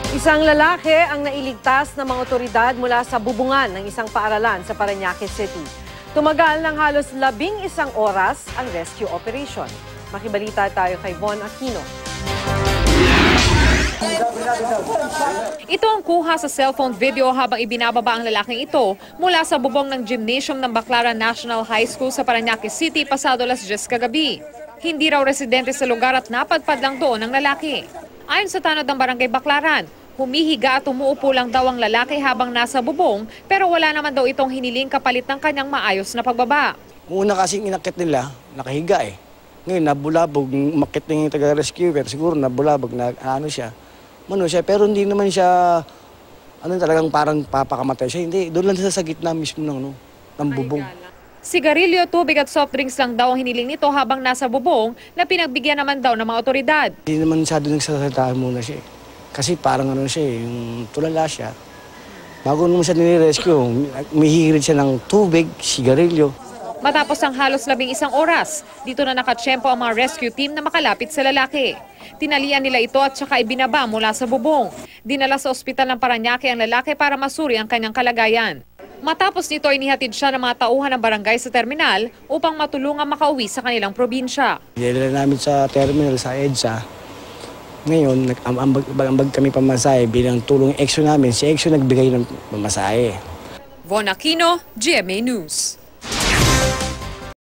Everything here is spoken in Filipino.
Isang lalaki ang nailigtas ng mga otoridad mula sa bubungan ng isang paaralan sa Parañaque City. Tumagal ng halos 11 oras ang rescue operation. Makibalita tayo kay Von Aquino. Ito ang kuha sa cellphone video habang ibinababa ang lalaking ito mula sa bubong ng gymnasium ng Baclaran National High School sa Parañaque City pasado alas 10 kagabi. Hindi raw residente sa lugar at napadpad lang doon ang lalaki. Ayon sa tanod ng Barangay Baclaran, humihiga at umuupo lang daw ang lalaki habang nasa bubong pero wala naman daw itong hiniling kapalit ng kanyang maayos na pagbaba. Una kasing inakit nila, nakahiga eh. Ngayon nabulabog, umakit na yung taga-rescuer, siguro nabulabog na siya. Pero hindi naman siya, talagang parang papakamatay siya. Hindi, doon lang sa gitna mismo ng bubong. Sigarilyo, tubig at soft drinks lang daw ang hiniling nito habang nasa bubong na pinagbigyan naman daw ng mga otoridad. Hindi naman masyado nagsasalita muna siya. Kasi parang yung tulala siya. Bago naman siya nire-rescue, umihirit siya ng tubig, sigarilyo. Matapos ang halos 11 oras, dito na nakatsyempo ang mga rescue team na makalapit sa lalaki. Tinalian nila ito at saka ibinaba mula sa bubong. Dinala sa ospital ng Parañaque ang lalaki para masuri ang kanyang kalagayan. Matapos nito, inihatid siya ng mga tauhan ng barangay sa terminal upang matulungan makauwi sa kanilang probinsya. Dinala namin sa terminal sa EDSA. Ngayon, ambag kami pamasahe bilang tulong EXO namin. Si EXO nagbigay ng pamasahe. Von Aquino, GMA News.